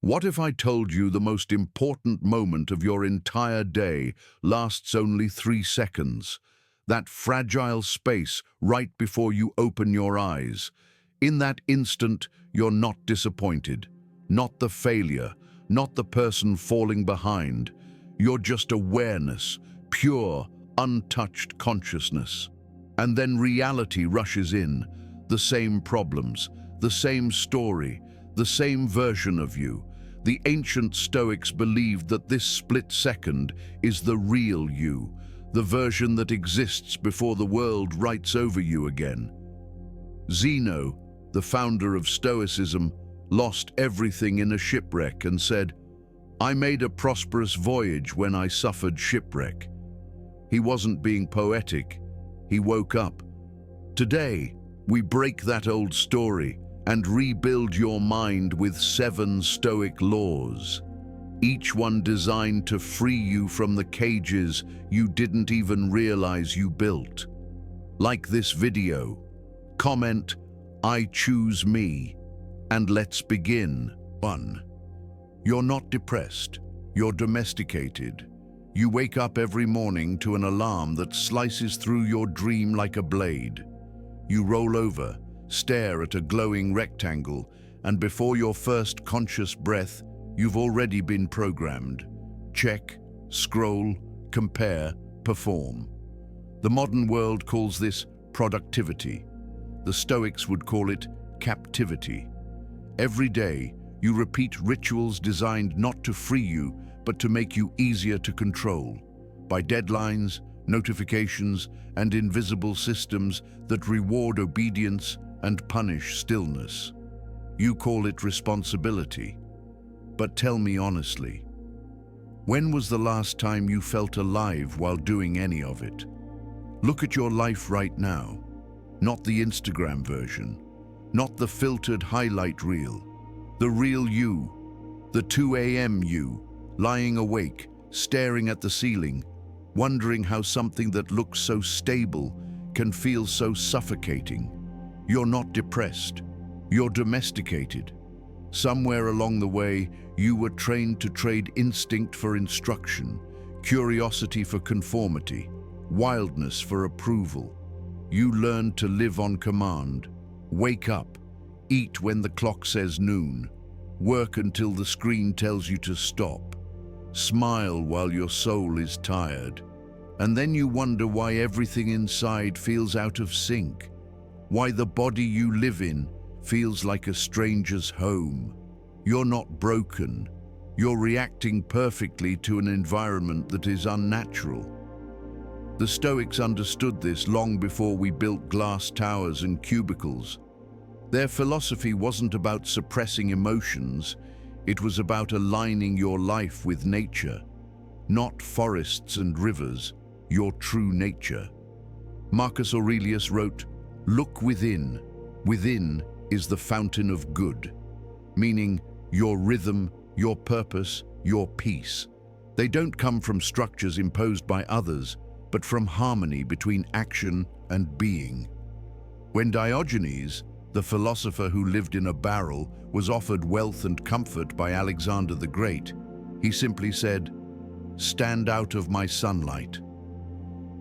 What if I told you the most important moment of your entire day lasts only 3 seconds? That fragile space right before you open your eyes. In that instant, you're not disappointed, not the failure, not the person falling behind. You're just awareness, pure, untouched consciousness. And then reality rushes in, the same problems, the same story, the same version of you. The ancient Stoics believed that this split second is the real you, the version that exists before the world writes over you again. Zeno, the founder of Stoicism, lost everything in a shipwreck and said, "I made a prosperous voyage when I suffered shipwreck." He wasn't being poetic, he woke up. Today, we break that old story and rebuild your mind with 7 Stoic laws, each one designed to free you from the cages you didn't even realize you built. Like this video, comment, "I choose me," and let's begin. 1. You're not depressed, you're domesticated. You wake up every morning to an alarm that slices through your dream like a blade. You roll over, stare at a glowing rectangle, and before your first conscious breath, you've already been programmed. Check, scroll, compare, perform. The modern world calls this productivity. The Stoics would call it captivity. Every day, you repeat rituals designed not to free you, but to make you easier to control, by deadlines, notifications, and invisible systems that reward obedience and punish stillness. You call it responsibility. But tell me honestly, when was the last time you felt alive while doing any of it? Look at your life right now, not the Instagram version, not the filtered highlight reel, the real you, the 2 a.m. you, lying awake, staring at the ceiling, wondering how something that looks so stable can feel so suffocating. You're not depressed, you're domesticated. Somewhere along the way, you were trained to trade instinct for instruction, curiosity for conformity, wildness for approval. You learned to live on command, wake up, eat when the clock says noon, work until the screen tells you to stop, smile while your soul is tired. And then you wonder why everything inside feels out of sync, why the body you live in feels like a stranger's home. You're not broken. You're reacting perfectly to an environment that is unnatural. The Stoics understood this long before we built glass towers and cubicles. Their philosophy wasn't about suppressing emotions, it was about aligning your life with nature, not forests and rivers, your true nature. Marcus Aurelius wrote, "Look within. Within is the fountain of good," meaning your rhythm, your purpose, your peace. They don't come from structures imposed by others, but from harmony between action and being. When Diogenes, the philosopher who lived in a barrel, was offered wealth and comfort by Alexander the Great, he simply said, "Stand out of my sunlight."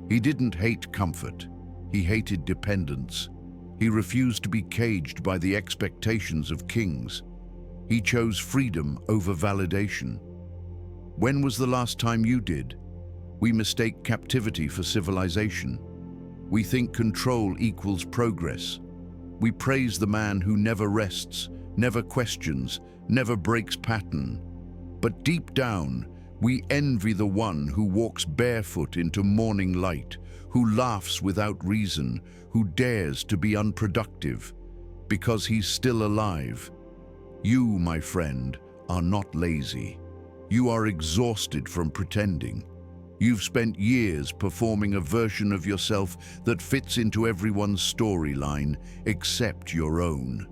He didn't hate comfort, he hated dependence. He refused to be caged by the expectations of kings. He chose freedom over validation. When was the last time you did? We mistake captivity for civilization. We think control equals progress. We praise the man who never rests, never questions, never breaks pattern. But deep down, we envy the one who walks barefoot into morning light, who laughs without reason, who dares to be unproductive, because he's still alive. You, my friend, are not lazy. You are exhausted from pretending. You've spent years performing a version of yourself that fits into everyone's storyline except your own.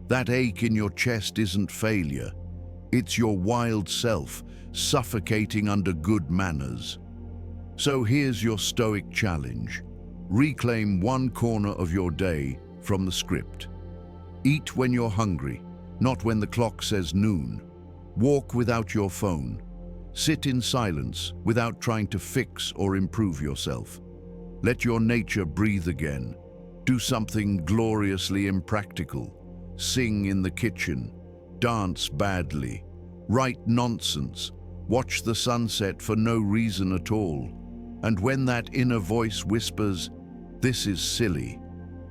That ache in your chest isn't failure. It's your wild self suffocating under good manners. So here's your Stoic challenge. Reclaim one corner of your day from the script. Eat when you're hungry, not when the clock says noon. Walk without your phone. Sit in silence without trying to fix or improve yourself. Let your nature breathe again. Do something gloriously impractical. Sing in the kitchen. Dance badly. Write nonsense. Watch the sunset for no reason at all. And when that inner voice whispers, "This is silly,"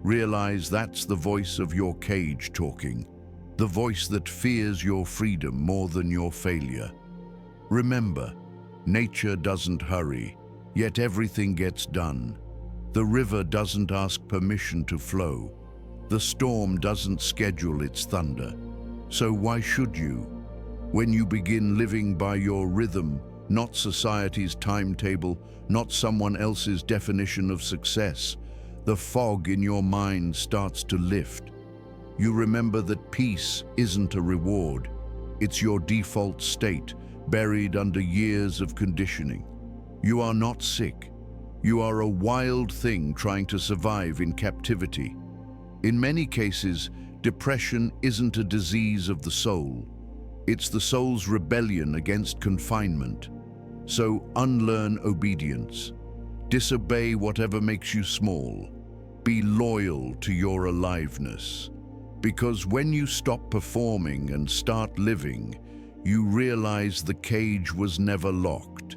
realize that's the voice of your cage talking, the voice that fears your freedom more than your failure. Remember, nature doesn't hurry, yet everything gets done. The river doesn't ask permission to flow. The storm doesn't schedule its thunder. So why should you? When you begin living by your rhythm, not society's timetable, not someone else's definition of success, the fog in your mind starts to lift. You remember that peace isn't a reward. It's your default state, buried under years of conditioning. You are not sick. You are a wild thing trying to survive in captivity. In many cases, depression isn't a disease of the soul. It's the soul's rebellion against confinement. So unlearn obedience. Disobey whatever makes you small. Be loyal to your aliveness. Because when you stop performing and start living, you realize the cage was never locked.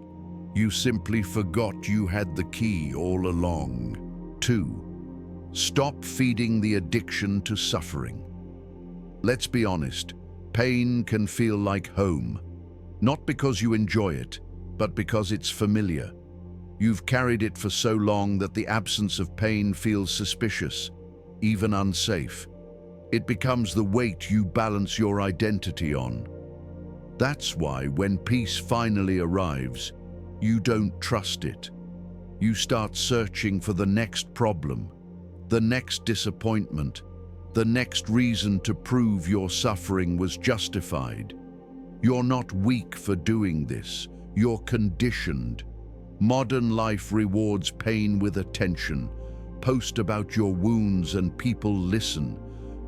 You simply forgot you had the key all along. 2. Stop feeding the addiction to suffering. Let's be honest, pain can feel like home. Not because you enjoy it, but because it's familiar. You've carried it for so long that the absence of pain feels suspicious, even unsafe. It becomes the weight you balance your identity on. That's why when peace finally arrives, you don't trust it. You start searching for the next problem, the next disappointment, the next reason to prove your suffering was justified. You're not weak for doing this. You're conditioned. Modern life rewards pain with attention. Post about your wounds and people listen.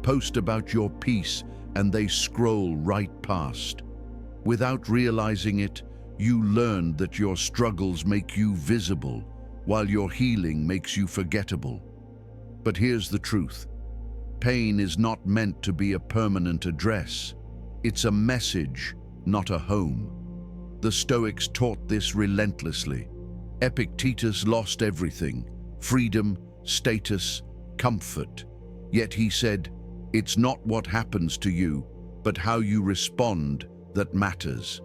Post about your peace and they scroll right past. Without realizing it, you learned that your struggles make you visible, while your healing makes you forgettable. But here's the truth. Pain is not meant to be a permanent address. It's a message, not a home. The Stoics taught this relentlessly. Epictetus lost everything: freedom, status, comfort. Yet he said, "It's not what happens to you, but how you respond that matters."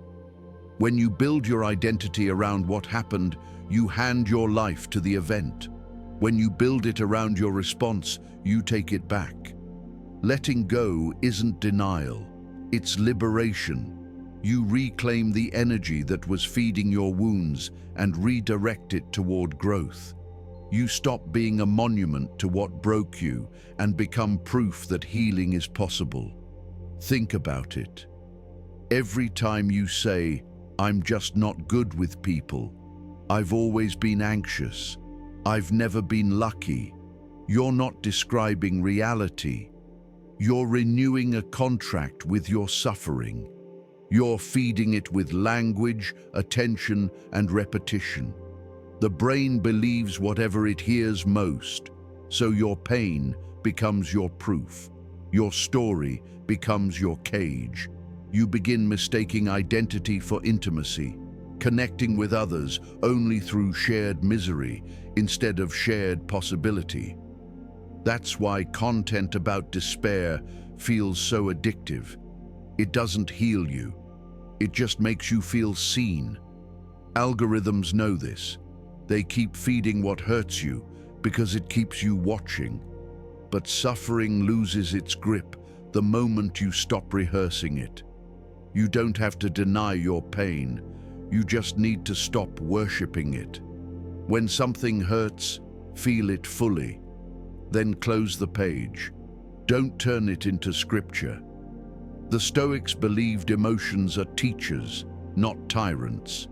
When you build your identity around what happened, you hand your life to the event. When you build it around your response, you take it back. Letting go isn't denial, it's liberation. You reclaim the energy that was feeding your wounds and redirect it toward growth. You stop being a monument to what broke you and become proof that healing is possible. Think about it. Every time you say, "I'm just not good with people," "I've always been anxious," "I've never been lucky," you're not describing reality. You're renewing a contract with your suffering. You're feeding it with language, attention, and repetition. The brain believes whatever it hears most, so your pain becomes your proof. Your story becomes your cage. You begin mistaking identity for intimacy, connecting with others only through shared misery instead of shared possibility. That's why content about despair feels so addictive. It doesn't heal you. It just makes you feel seen. Algorithms know this. They keep feeding what hurts you because it keeps you watching. But suffering loses its grip the moment you stop rehearsing it. You don't have to deny your pain. You just need to stop worshipping it. When something hurts, feel it fully. Then close the page. Don't turn it into scripture. The Stoics believed emotions are teachers, not tyrants.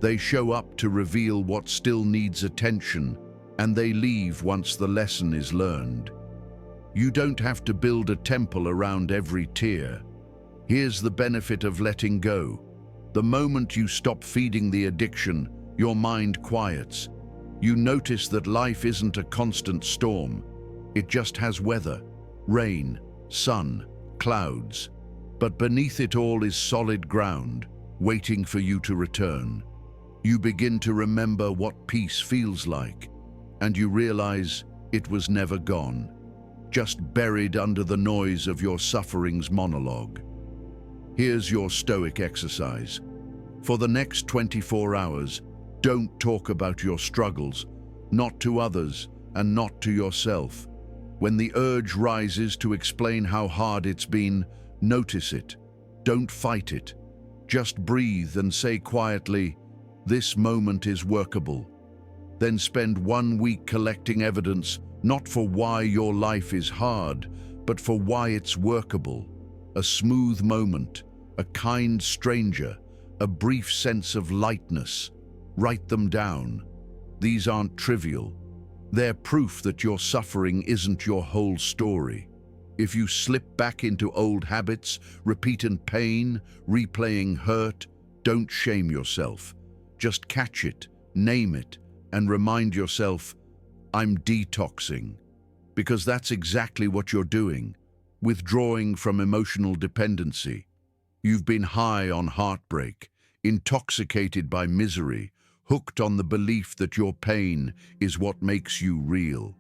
They show up to reveal what still needs attention, and they leave once the lesson is learned. You don't have to build a temple around every tear. Here's the benefit of letting go. The moment you stop feeding the addiction, your mind quiets. You notice that life isn't a constant storm. It just has weather, rain, sun, clouds. But beneath it all is solid ground, waiting for you to return. You begin to remember what peace feels like, and you realize it was never gone, just buried under the noise of your suffering's monologue. Here's your Stoic exercise. For the next 24 hours, don't talk about your struggles, not to others and not to yourself. When the urge rises to explain how hard it's been, notice it. Don't fight it. Just breathe and say quietly, "This moment is workable." Then spend 1 week collecting evidence, not for why your life is hard, but for why it's workable. A smooth moment, a kind stranger, a brief sense of lightness. Write them down. These aren't trivial. They're proof that your suffering isn't your whole story. If you slip back into old habits, repeating pain, replaying hurt, don't shame yourself. Just catch it, name it, and remind yourself, "I'm detoxing." Because that's exactly what you're doing, withdrawing from emotional dependency. You've been high on heartbreak, intoxicated by misery, hooked on the belief that your pain is what makes you real.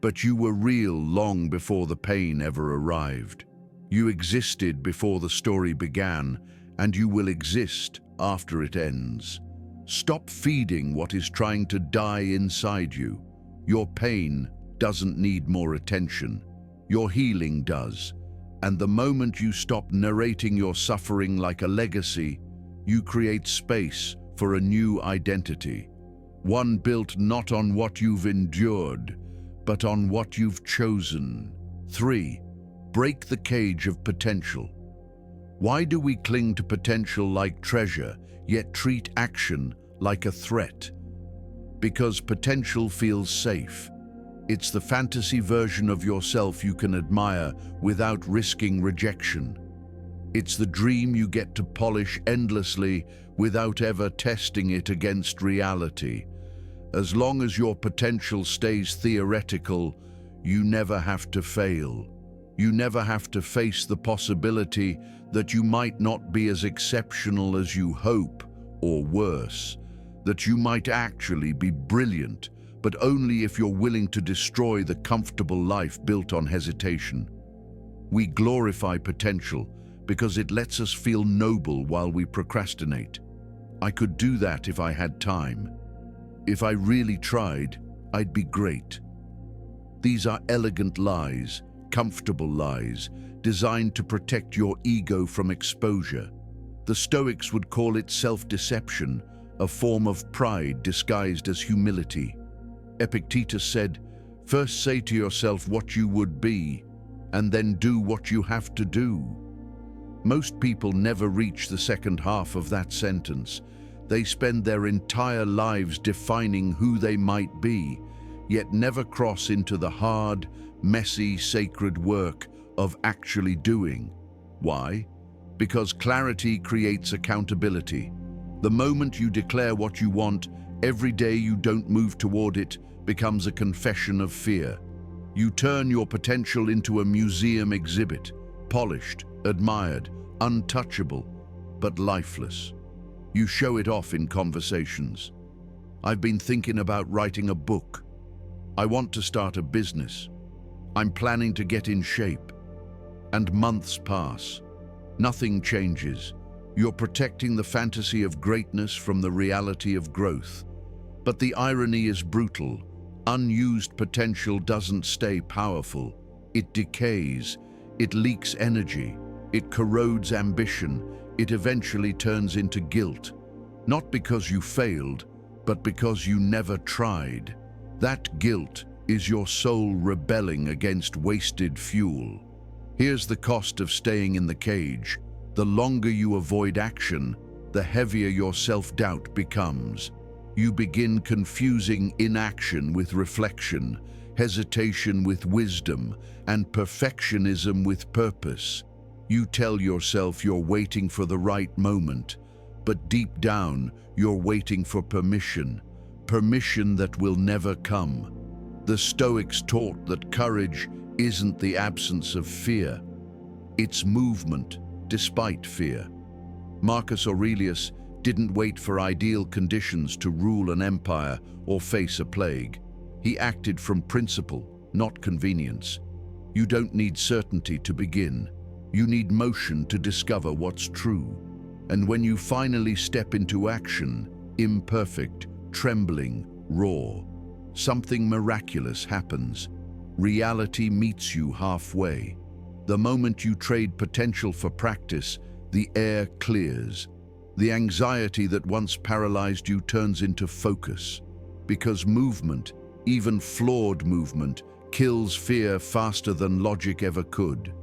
But you were real long before the pain ever arrived. You existed before the story began, and you will exist after it ends. Stop feeding what is trying to die inside you. Your pain doesn't need more attention. Your healing does. And the moment you stop narrating your suffering like a legacy, you create space for a new identity. One built not on what you've endured, but on what you've chosen. 3. Break the cage of potential. Why do we cling to potential like treasure, yet treat action like a threat? Because potential feels safe. It's the fantasy version of yourself you can admire without risking rejection. It's the dream you get to polish endlessly without ever testing it against reality. As long as your potential stays theoretical, you never have to fail. You never have to face the possibility that you might not be as exceptional as you hope, or worse, that you might actually be brilliant, but only if you're willing to destroy the comfortable life built on hesitation. We glorify potential because it lets us feel noble while we procrastinate. I could do that if I had time. If I really tried, I'd be great. These are elegant lies, comfortable lies, designed to protect your ego from exposure. The Stoics would call it self-deception, a form of pride disguised as humility. Epictetus said, "First say to yourself what you would be, and then do what you have to do." Most people never reach the second half of that sentence. They spend their entire lives defining who they might be, yet never cross into the hard, messy, sacred work of actually doing. Why? Because clarity creates accountability. The moment you declare what you want, every day you don't move toward it becomes a confession of fear. You turn your potential into a museum exhibit, polished, admired, untouchable, but lifeless. You show it off in conversations. "I've been thinking about writing a book. I want to start a business. I'm planning to get in shape." And months pass. Nothing changes. You're protecting the fantasy of greatness from the reality of growth. But the irony is brutal. Unused potential doesn't stay powerful. It decays. It leaks energy. It corrodes ambition. It eventually turns into guilt. Not because you failed, but because you never tried. That guilt is your soul rebelling against wasted fuel. Here's the cost of staying in the cage. The longer you avoid action, the heavier your self-doubt becomes. You begin confusing inaction with reflection, hesitation with wisdom, and perfectionism with purpose. You tell yourself you're waiting for the right moment, but deep down, you're waiting for permission, permission that will never come. The Stoics taught that courage isn't the absence of fear, it's movement despite fear. Marcus Aurelius didn't wait for ideal conditions to rule an empire or face a plague. He acted from principle, not convenience. You don't need certainty to begin. You need motion to discover what's true. And when you finally step into action, imperfect, trembling, raw, something miraculous happens. Reality meets you halfway. The moment you trade potential for practice, the air clears. The anxiety that once paralyzed you turns into focus. Because movement, even flawed movement, kills fear faster than logic ever could.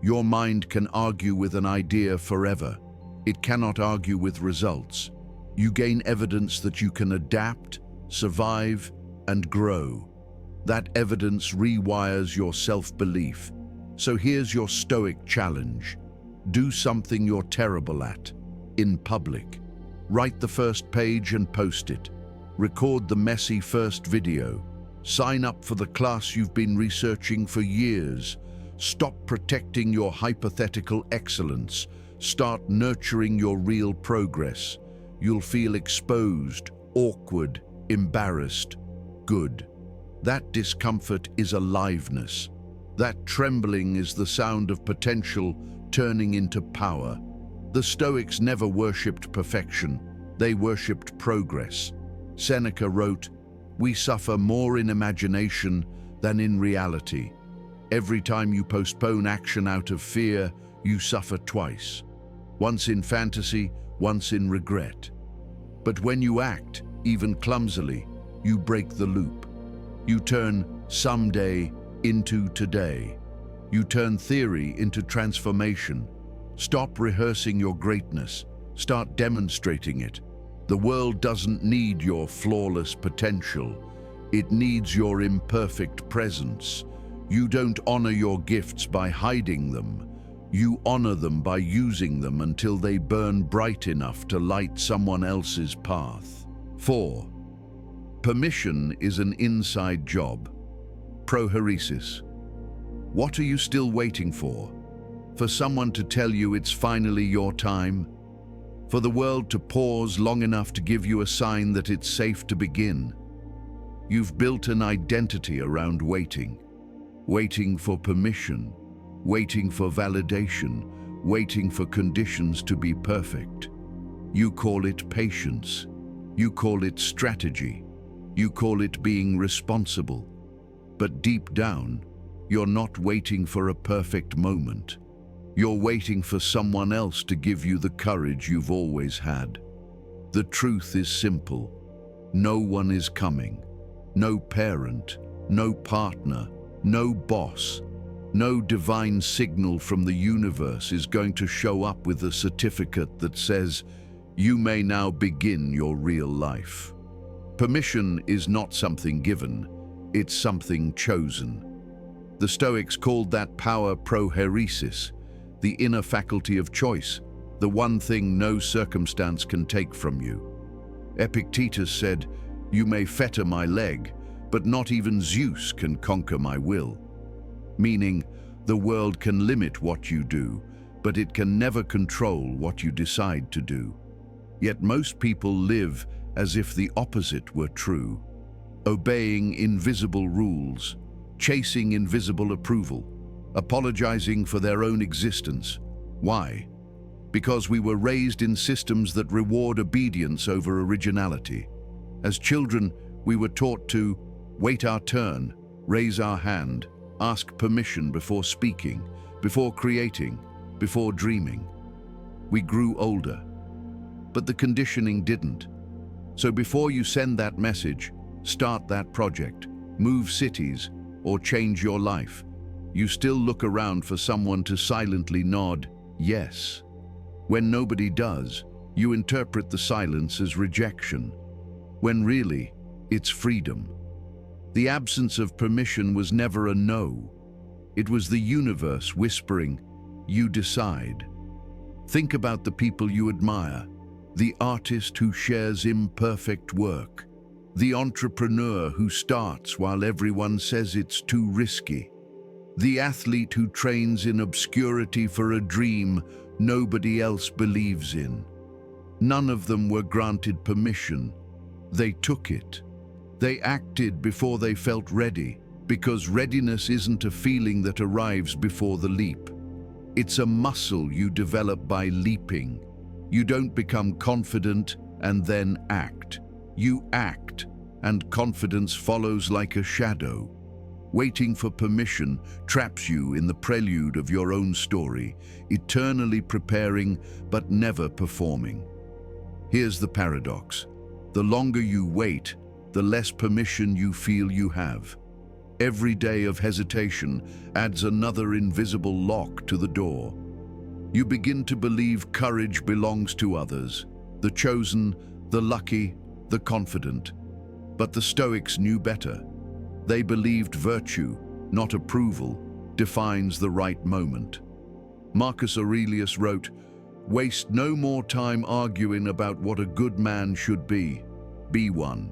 Your mind can argue with an idea forever. It cannot argue with results. You gain evidence that you can adapt, survive, and grow. That evidence rewires your self-belief. So here's your Stoic challenge. Do something you're terrible at, in public. Write the first page and post it. Record the messy first video. Sign up for the class you've been researching for years. Stop protecting your hypothetical excellence. Start nurturing your real progress. You'll feel exposed, awkward, embarrassed. Good. That discomfort is aliveness. That trembling is the sound of potential turning into power. The Stoics never worshipped perfection. They worshipped progress. Seneca wrote, "We suffer more in imagination than in reality." Every time you postpone action out of fear, you suffer twice. Once in fantasy, once in regret. But when you act, even clumsily, you break the loop. You turn someday into today. You turn theory into transformation. Stop rehearsing your greatness. Start demonstrating it. The world doesn't need your flawless potential. It needs your imperfect presence. You don't honor your gifts by hiding them. You honor them by using them until they burn bright enough to light someone else's path. 4. Permission is an inside job. Proairesis. What are you still waiting for? For someone to tell you it's finally your time? For the world to pause long enough to give you a sign that it's safe to begin? You've built an identity around waiting. Waiting for permission, waiting for validation, waiting for conditions to be perfect. You call it patience. You call it strategy. You call it being responsible. But deep down, you're not waiting for a perfect moment. You're waiting for someone else to give you the courage you've always had. The truth is simple. No one is coming. No parent, no partner, no boss, no divine signal from the universe is going to show up with a certificate that says, "You may now begin your real life." Permission is not something given, it's something chosen. The Stoics called that power proairesis, the inner faculty of choice, the one thing no circumstance can take from you. Epictetus said, "You may fetter my leg, but not even Zeus can conquer my will." Meaning, the world can limit what you do, but it can never control what you decide to do. Yet most people live as if the opposite were true, obeying invisible rules, chasing invisible approval, apologizing for their own existence. Why? Because we were raised in systems that reward obedience over originality. As children, we were taught to wait our turn, raise our hand, ask permission before speaking, before creating, before dreaming. We grew older, but the conditioning didn't. So before you send that message, start that project, move cities, or change your life, you still look around for someone to silently nod yes. When nobody does, you interpret the silence as rejection, when really, it's freedom. The absence of permission was never a no. It was the universe whispering, You decide. Think about the people you admire, the artist who shares imperfect work, the entrepreneur who starts while everyone says it's too risky, the athlete who trains in obscurity for a dream nobody else believes in. None of them were granted permission. They took it. They acted before they felt ready, because readiness isn't a feeling that arrives before the leap. It's a muscle you develop by leaping. You don't become confident and then act. You act, and confidence follows like a shadow. Waiting for permission traps you in the prelude of your own story, eternally preparing but never performing. Here's the paradox. The longer you wait, the less permission you feel you have. Every day of hesitation adds another invisible lock to the door. You begin to believe courage belongs to others, the chosen, the lucky, the confident. But the Stoics knew better. They believed virtue, not approval, defines the right moment. Marcus Aurelius wrote, "Waste no more time arguing about what a good man should be one."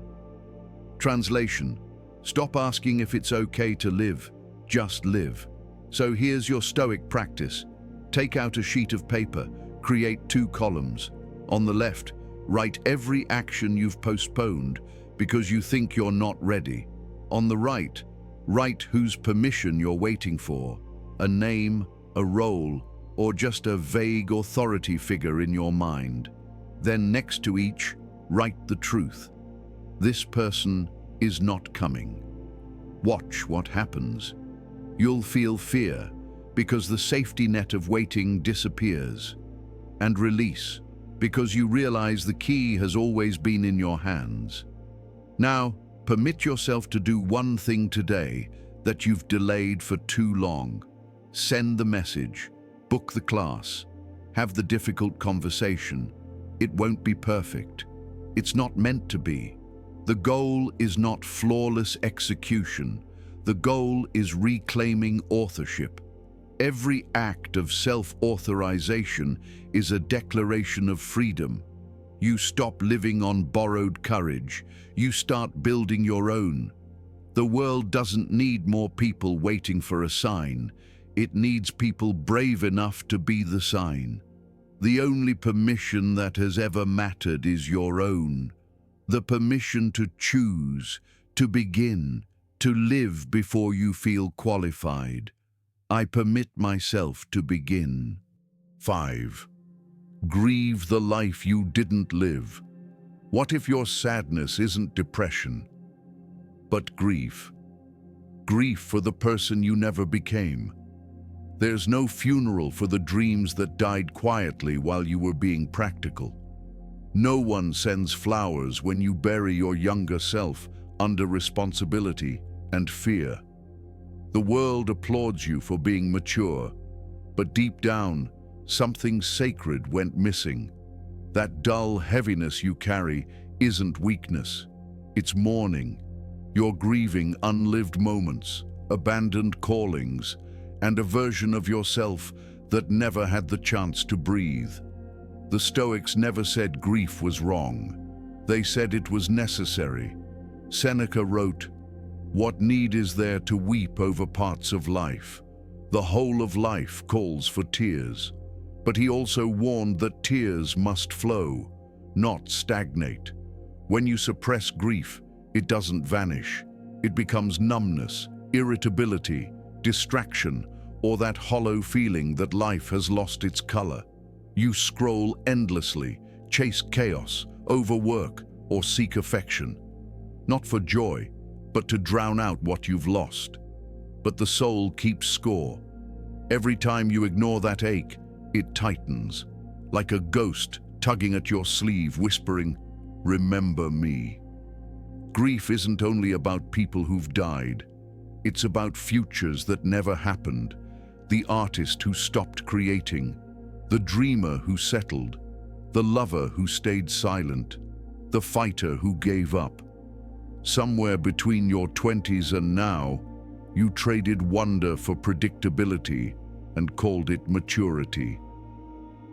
Translation: stop asking if it's okay to live, just live. So here's your Stoic practice. Take out a sheet of paper, create 2 columns. On the left, write every action you've postponed because you think you're not ready. On the right, write whose permission you're waiting for, a name, a role, or just a vague authority figure in your mind. Then next to each, write the truth. This person is not coming. Watch what happens. You'll feel fear because the safety net of waiting disappears, and release because you realize the key has always been in your hands. Now, permit yourself to do one thing today that you've delayed for too long. Send the message, book the class, have the difficult conversation. It won't be perfect. It's not meant to be. The goal is not flawless execution. The goal is reclaiming authorship. Every act of self-authorization is a declaration of freedom. You stop living on borrowed courage. You start building your own. The world doesn't need more people waiting for a sign. It needs people brave enough to be the sign. The only permission that has ever mattered is your own. The permission to choose, to begin, to live before you feel qualified. I permit myself to begin. 5. Grieve the life you didn't live. What if your sadness isn't depression, but grief? Grief for the person you never became. There's no funeral for the dreams that died quietly while you were being practical. No one sends flowers when you bury your younger self under responsibility and fear. The world applauds you for being mature, but deep down, something sacred went missing. That dull heaviness you carry isn't weakness, it's mourning. You're grieving unlived moments, abandoned callings, and a version of yourself that never had the chance to breathe. The Stoics never said grief was wrong. They said it was necessary. Seneca wrote, "What need is there to weep over parts of life? The whole of life calls for tears." But he also warned that tears must flow, not stagnate. When you suppress grief, it doesn't vanish. It becomes numbness, irritability, distraction, or that hollow feeling that life has lost its color. You scroll endlessly, chase chaos, overwork, or seek affection. Not for joy, but to drown out what you've lost. But the soul keeps score. Every time you ignore that ache, it tightens, like a ghost tugging at your sleeve, whispering, "Remember me." Grief isn't only about people who've died. It's about futures that never happened, the artist who stopped creating, the dreamer who settled, the lover who stayed silent, the fighter who gave up. Somewhere between your 20s and now, you traded wonder for predictability, and called it maturity.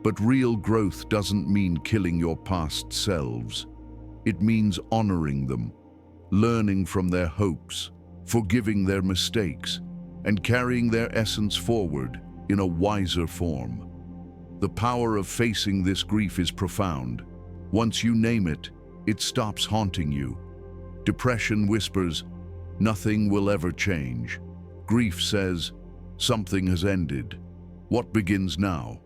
But real growth doesn't mean killing your past selves. It means honoring them, learning from their hopes, forgiving their mistakes, and carrying their essence forward in a wiser form. The power of facing this grief is profound. Once you name it, it stops haunting you. Depression whispers, "Nothing will ever change." Grief says, "Something has ended. What begins now?"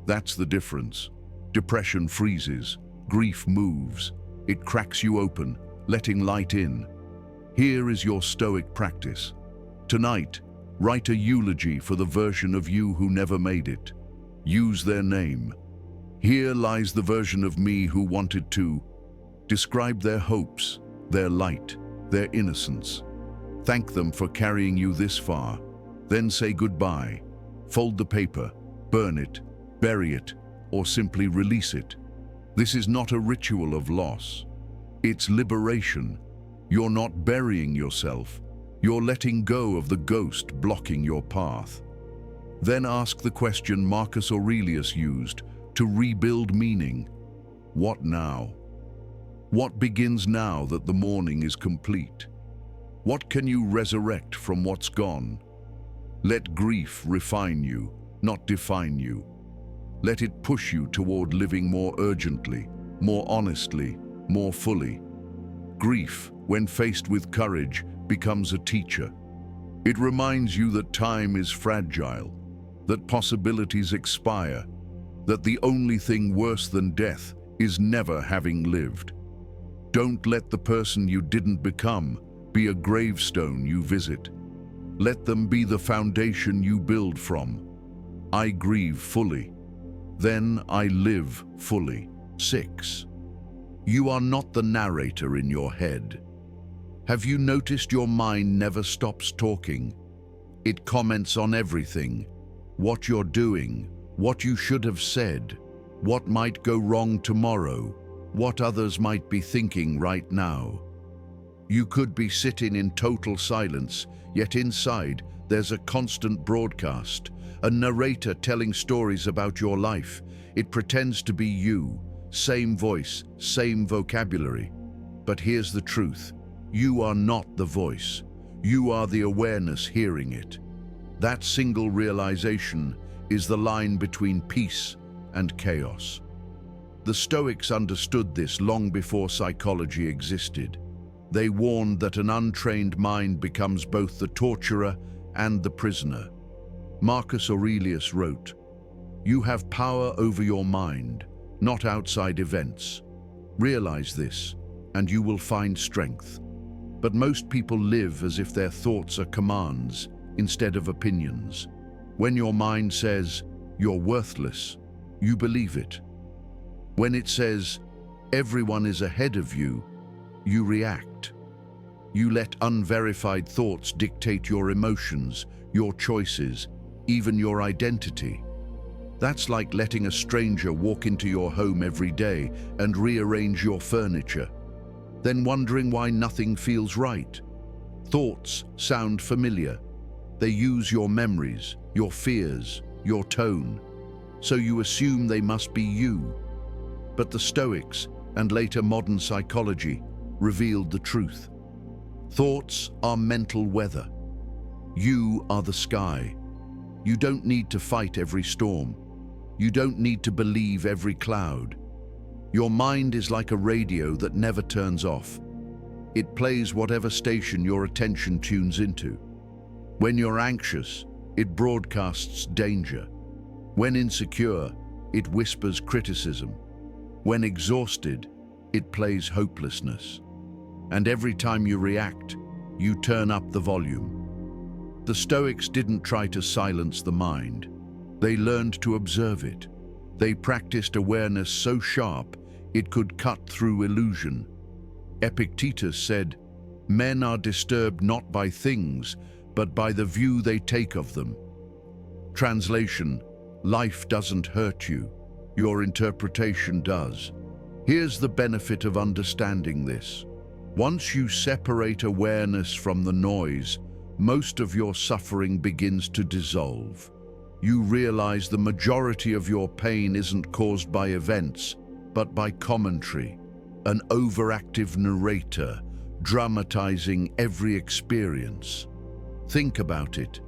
That's the difference. Depression freezes, grief moves. It cracks you open, letting light in. Here is your Stoic practice. Tonight, write a eulogy for the version of you who never made it. Use their name. Here lies the version of me who wanted to. Describe their hopes, their light, their innocence. Thank them for carrying you this far. Then say goodbye. Fold the paper, burn it, bury it, or simply release it. This is not a ritual of loss. It's liberation. You're not burying yourself. You're letting go of the ghost blocking your path. Then ask the question Marcus Aurelius used to rebuild meaning. What now? What begins now that the morning is complete? What can you resurrect from what's gone? Let grief refine you, not define you. Let it push you toward living more urgently, more honestly, more fully. Grief, when faced with courage, becomes a teacher. It reminds you that time is fragile, that possibilities expire, that the only thing worse than death is never having lived. Don't let the person you didn't become be a gravestone you visit. Let them be the foundation you build from. I grieve fully. Then I live fully. 6. You are not the narrator in your head. Have you noticed your mind never stops talking? It comments on everything. What you're doing, what you should have said, what might go wrong tomorrow, what others might be thinking right now. You could be sitting in total silence, yet inside there's a constant broadcast, a narrator telling stories about your life. It pretends to be you, same voice, same vocabulary. But here's the truth. You are not the voice. You are the awareness hearing it. That single realization is the line between peace and chaos. The Stoics understood this long before psychology existed. They warned that an untrained mind becomes both the torturer and the prisoner. Marcus Aurelius wrote, "You have power over your mind, not outside events. Realize this, and you will find strength." But most people live as if their thoughts are commands instead of opinions. When your mind says, "You're worthless," you believe it. When it says, "Everyone is ahead of you," you react. You let unverified thoughts dictate your emotions, your choices, even your identity. That's like letting a stranger walk into your home every day and rearrange your furniture, then wondering why nothing feels right. Thoughts sound familiar. They use your memories, your fears, your tone, so you assume they must be you. But the Stoics, and later modern psychology, revealed the truth. Thoughts are mental weather. You are the sky. You don't need to fight every storm. You don't need to believe every cloud. Your mind is like a radio that never turns off. It plays whatever station your attention tunes into. When you're anxious, it broadcasts danger. When insecure, it whispers criticism. When exhausted, it plays hopelessness. And every time you react, you turn up the volume. The Stoics didn't try to silence the mind. They learned to observe it. They practiced awareness so sharp it could cut through illusion. Epictetus said, "Men are disturbed not by things, but by the view they take of them." Translation: life doesn't hurt you. Your interpretation does. Here's the benefit of understanding this. Once you separate awareness from the noise, most of your suffering begins to dissolve. you realize the majority of your pain isn't caused by events, but by commentary, an overactive narrator dramatizing every experience. Think about it.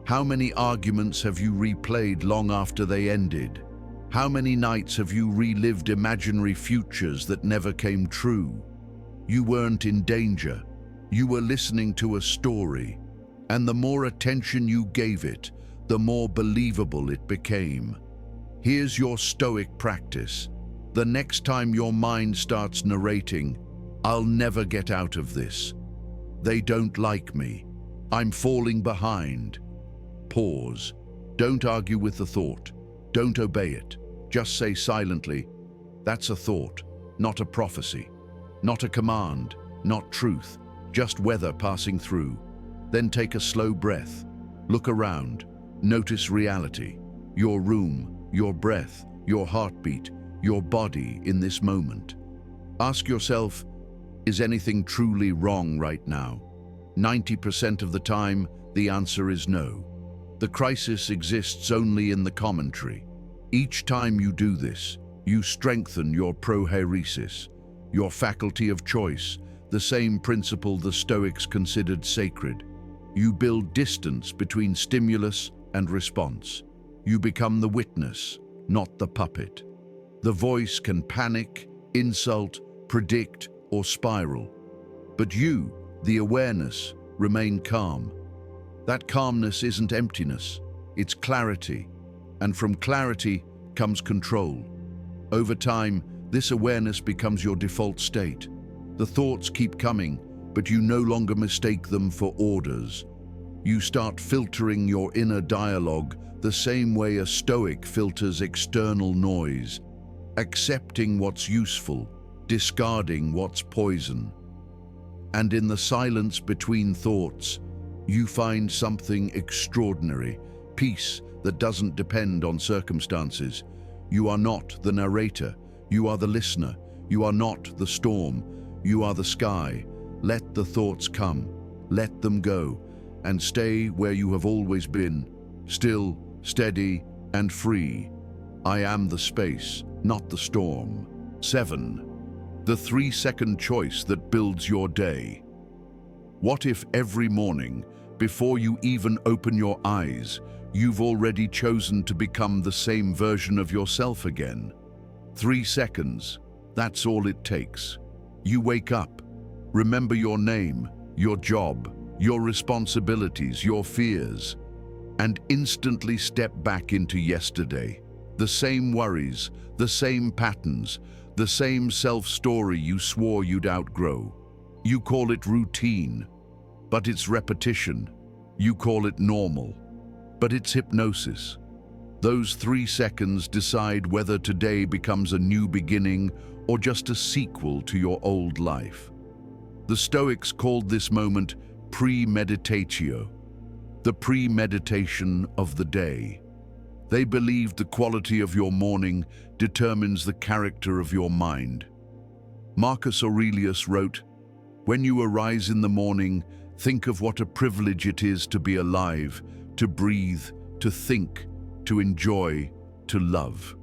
How many arguments have you replayed long after they ended? How many nights have you relived imaginary futures that never came true? You weren't in danger. You were listening to a story, and the more attention you gave it, the more believable it became. Here's your Stoic practice. The next time your mind starts narrating, "I'll never get out of this. They don't like me. I'm falling behind." Pause. Don't argue with the thought. Don't obey it. Just say silently, "That's a thought, not a prophecy, not a command, not truth, just weather passing through." Then take a slow breath. Look around. Notice reality. Your room, your breath, your heartbeat, your body in this moment. Ask yourself, is anything truly wrong right now? 90% of the time, the answer is no. The crisis exists only in the commentary. Each time you do this, you strengthen your proairesis, your faculty of choice, the same principle the Stoics considered sacred. You build distance between stimulus and response. You become the witness, not the puppet. The voice can panic, insult, predict, or spiral. But you, the awareness, remain calm. That calmness isn't emptiness, it's clarity. And from clarity comes control. Over time, this awareness becomes your default state. The thoughts keep coming, but you no longer mistake them for orders. You start filtering your inner dialogue the same way a Stoic filters external noise, accepting what's useful, discarding what's poison. And in the silence between thoughts, you find something extraordinary, peace that doesn't depend on circumstances. You are not the narrator, you are the listener. You are not the storm, you are the sky. Let the thoughts come, let them go, and stay where you have always been, still, steady, and free. I am the space, not the storm. 7. The 3-second choice that builds your day. What if every morning, before you even open your eyes, you've already chosen to become the same version of yourself again? 3 seconds, that's all it takes. You wake up, remember your name, your job, your responsibilities, your fears, and instantly step back into yesterday. The same worries, the same patterns, the same self-story you swore you'd outgrow. You call it routine, but it's repetition. You call it normal, but it's hypnosis. Those 3 seconds decide whether today becomes a new beginning or just a sequel to your old life. The Stoics called this moment premeditatio, the premeditation of the day. They believed the quality of your morning determines the character of your mind. Marcus Aurelius wrote, "When you arise in the morning, think of what a privilege it is to be alive, to breathe, to think, to enjoy, to love."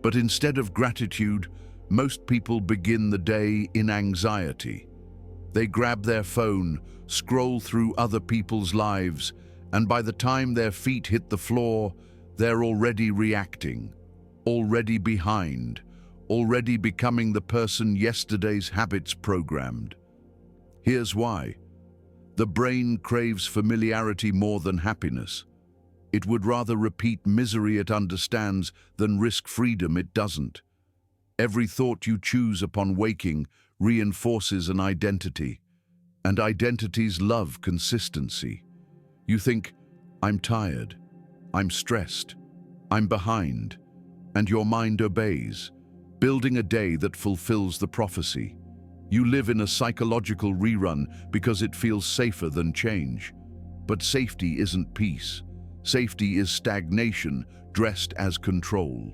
But instead of gratitude, most people begin the day in anxiety. They grab their phone, scroll through other people's lives, and by the time their feet hit the floor, they're already reacting, already behind, already becoming the person yesterday's habits programmed. Here's why. The brain craves familiarity more than happiness. It would rather repeat misery it understands than risk freedom it doesn't. Every thought you choose upon waking reinforces an identity, and identities love consistency. You think, "I'm tired, I'm stressed, I'm behind," and your mind obeys, building a day that fulfills the prophecy. You live in a psychological rerun because it feels safer than change. But safety isn't peace. Safety is stagnation dressed as control.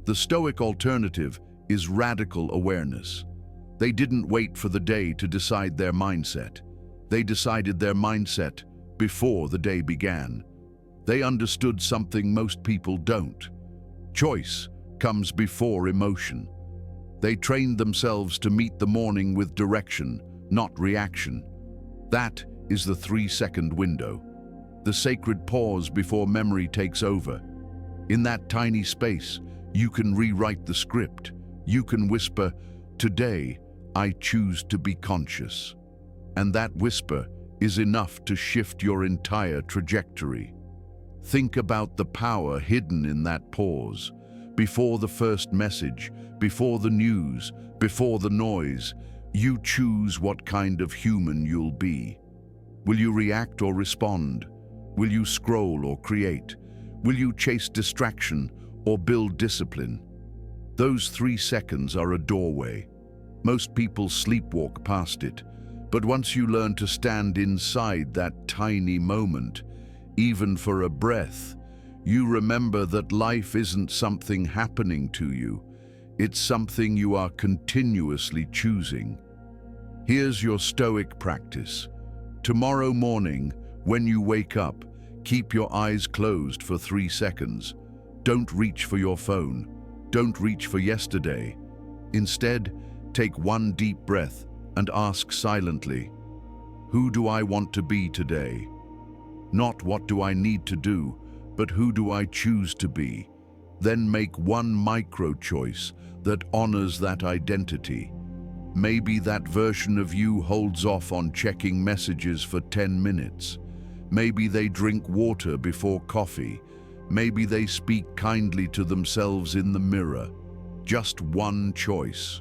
The Stoic alternative is radical awareness. They didn't wait for the day to decide their mindset. They decided their mindset before the day began. They understood something most people don't. Choice comes before emotion. They trained themselves to meet the morning with direction, not reaction. That is the 3-second window, the sacred pause before memory takes over. In that tiny space, you can rewrite the script. You can whisper, "Today, I choose to be conscious." And that whisper is enough to shift your entire trajectory. Think about the power hidden in that pause. Before the first message, before the news, before the noise, you choose what kind of human you'll be. Will you react or respond? Will you scroll or create? Will you chase distraction or build discipline? Those 3 seconds are a doorway. Most people sleepwalk past it, but once you learn to stand inside that tiny moment, even for a breath, you remember that life isn't something happening to you. It's something you are continuously choosing. Here's your Stoic practice. Tomorrow morning, when you wake up, keep your eyes closed for 3 seconds. Don't reach for your phone. Don't reach for yesterday. Instead, take one deep breath and ask silently, "Who do I want to be today?" Not what do I need to do, but who do I choose to be? Then make one micro-choice that honors that identity. Maybe that version of you holds off on checking messages for 10 minutes. Maybe they drink water before coffee. Maybe they speak kindly to themselves in the mirror. Just one choice.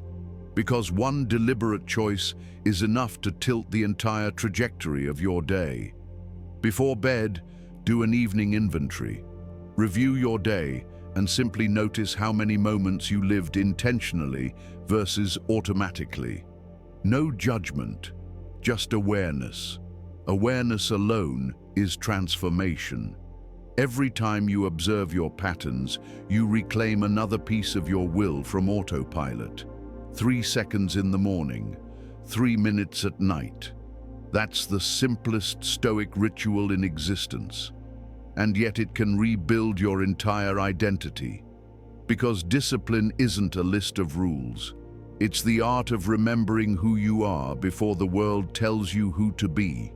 Because one deliberate choice is enough to tilt the entire trajectory of your day. Before bed, do an evening inventory. Review your day and simply notice how many moments you lived intentionally versus automatically. No judgment, just awareness. Awareness alone is transformation. Every time you observe your patterns, you reclaim another piece of your will from autopilot. 3 seconds in the morning, 3 minutes at night. That's the simplest Stoic ritual in existence. And yet it can rebuild your entire identity. Because discipline isn't a list of rules. It's the art of remembering who you are before the world tells you who to be.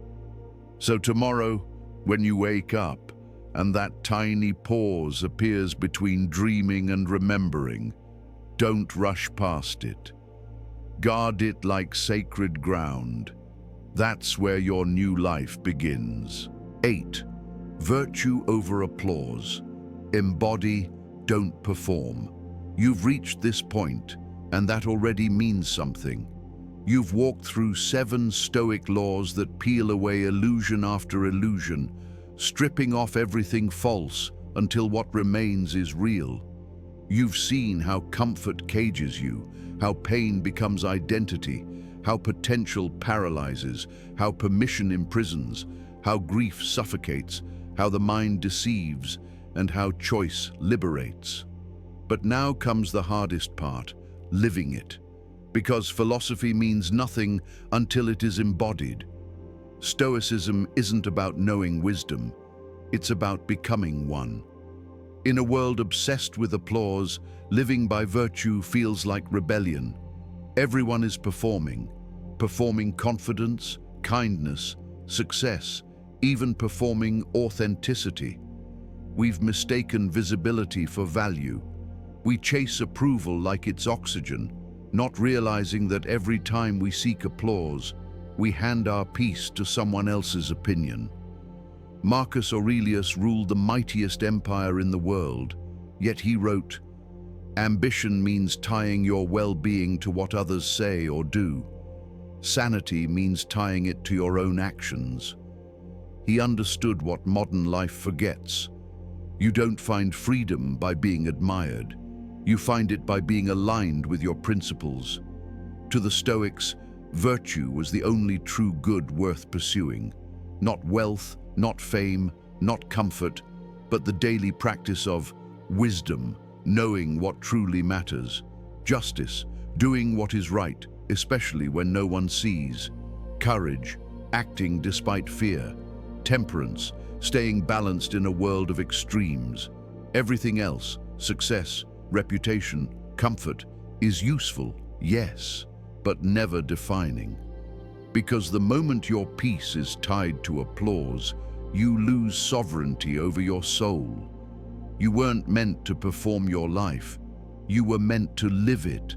So tomorrow, when you wake up, and that tiny pause appears between dreaming and remembering, don't rush past it. Guard it like sacred ground. That's where your new life begins. 8. Virtue over applause. Embody, don't perform. You've reached this point, and that already means something. You've walked through 7 Stoic laws that peel away illusion after illusion, stripping off everything false until what remains is real. You've seen how comfort cages you, how pain becomes identity, how potential paralyzes, how permission imprisons, how grief suffocates, how the mind deceives, and how choice liberates. But now comes the hardest part, living it. Because philosophy means nothing until it is embodied. Stoicism isn't about knowing wisdom, it's about becoming one. In a world obsessed with applause, living by virtue feels like rebellion. Everyone is performing confidence, kindness, success, even performing authenticity. We've mistaken visibility for value. We chase approval like it's oxygen, not realizing that every time we seek applause, we hand our peace to someone else's opinion. Marcus Aurelius ruled the mightiest empire in the world, yet he wrote, "Ambition means tying your well-being to what others say or do. Sanity means tying it to your own actions." He understood what modern life forgets. You don't find freedom by being admired. You find it by being aligned with your principles. To the Stoics, virtue was the only true good worth pursuing. Not wealth, not fame, not comfort, but the daily practice of wisdom, knowing what truly matters, justice, doing what is right, especially when no one sees, courage, acting despite fear, temperance, staying balanced in a world of extremes. Everything else, success, reputation, comfort, is useful, yes, but never defining. Because the moment your peace is tied to applause, you lose sovereignty over your soul. You weren't meant to perform your life. You were meant to live it,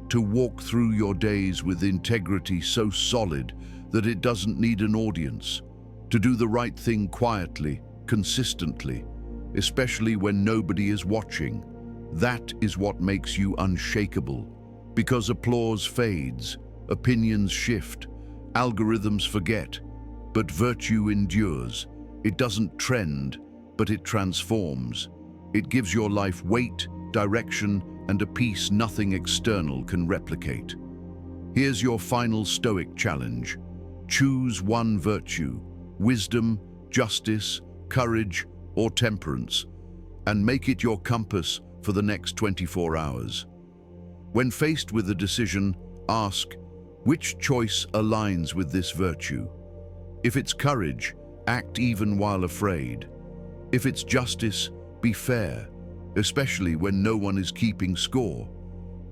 to walk through your days with integrity so solid that it doesn't need an audience, to do the right thing quietly, consistently, especially when nobody is watching. That is what makes you unshakable, because applause fades, opinions shift, algorithms forget, but virtue endures. It doesn't trend, but it transforms. It gives your life weight, direction, and a peace nothing external can replicate. Here's your final Stoic challenge. Choose one virtue, wisdom, justice, courage, or temperance, and make it your compass for the next 24 hours. When faced with a decision, ask, which choice aligns with this virtue? If it's courage, act even while afraid. If it's justice, be fair, especially when no one is keeping score.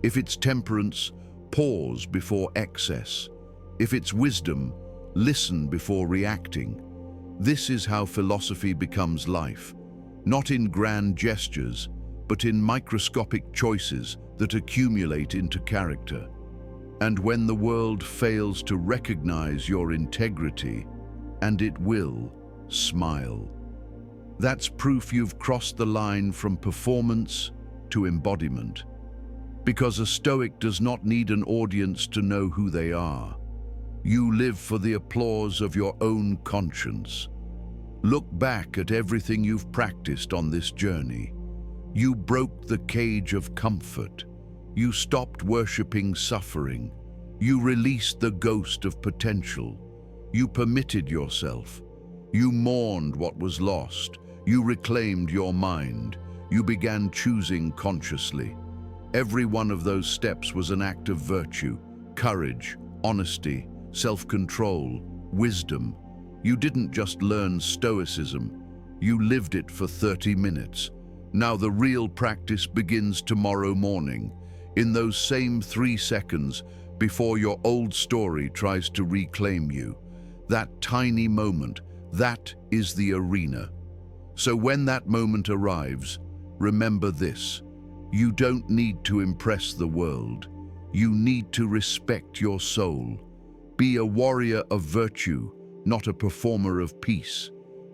If it's temperance, pause before excess. If it's wisdom, listen before reacting. This is how philosophy becomes life, not in grand gestures, but in microscopic choices that accumulate into character. And when the world fails to recognize your integrity, and it will, smile. That's proof you've crossed the line from performance to embodiment. Because a Stoic does not need an audience to know who they are. You live for the applause of your own conscience. Look back at everything you've practiced on this journey. You broke the cage of comfort. You stopped worshipping suffering. You released the ghost of potential. You permitted yourself. You mourned what was lost. You reclaimed your mind. You began choosing consciously. Every one of those steps was an act of virtue, courage, honesty, self-control, wisdom. You didn't just learn Stoicism. You lived it for 30 minutes. Now the real practice begins tomorrow morning, in those same 3 seconds before your old story tries to reclaim you. That tiny moment, that is the arena. So when that moment arrives, remember this: you don't need to impress the world. You need to respect your soul. Be a warrior of virtue, not a performer of peace.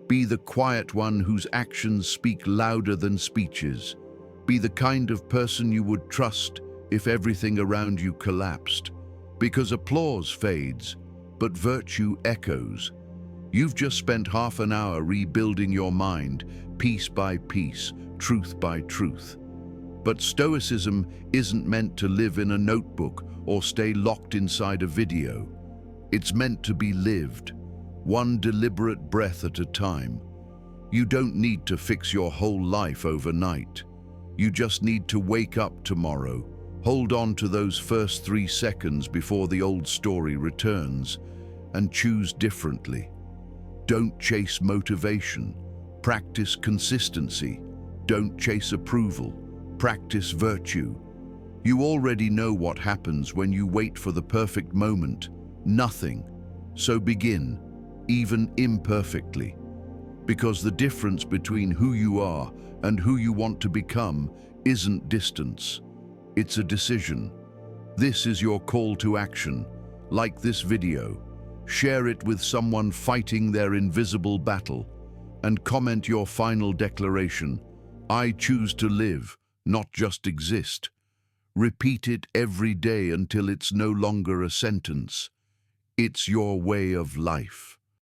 Be the quiet one whose actions speak louder than speeches. Be the kind of person you would trust if everything around you collapsed. Because applause fades, but virtue echoes. You've just spent half an hour rebuilding your mind, piece by piece, truth by truth. But Stoicism isn't meant to live in a notebook or stay locked inside a video. It's meant to be lived, one deliberate breath at a time. You don't need to fix your whole life overnight. You just need to wake up tomorrow, hold on to those first 3 seconds before the old story returns, and choose differently. Don't chase motivation. Practice consistency. Don't chase approval. Practice virtue. You already know what happens when you wait for the perfect moment. Nothing. So begin, even imperfectly. Because the difference between who you are and who you want to become isn't distance. It's a decision. This is your call to action. Like this video. Share it with someone fighting their invisible battle. And comment your final declaration. I choose to live, not just exist. Repeat it every day until it's no longer a sentence. It's your way of life.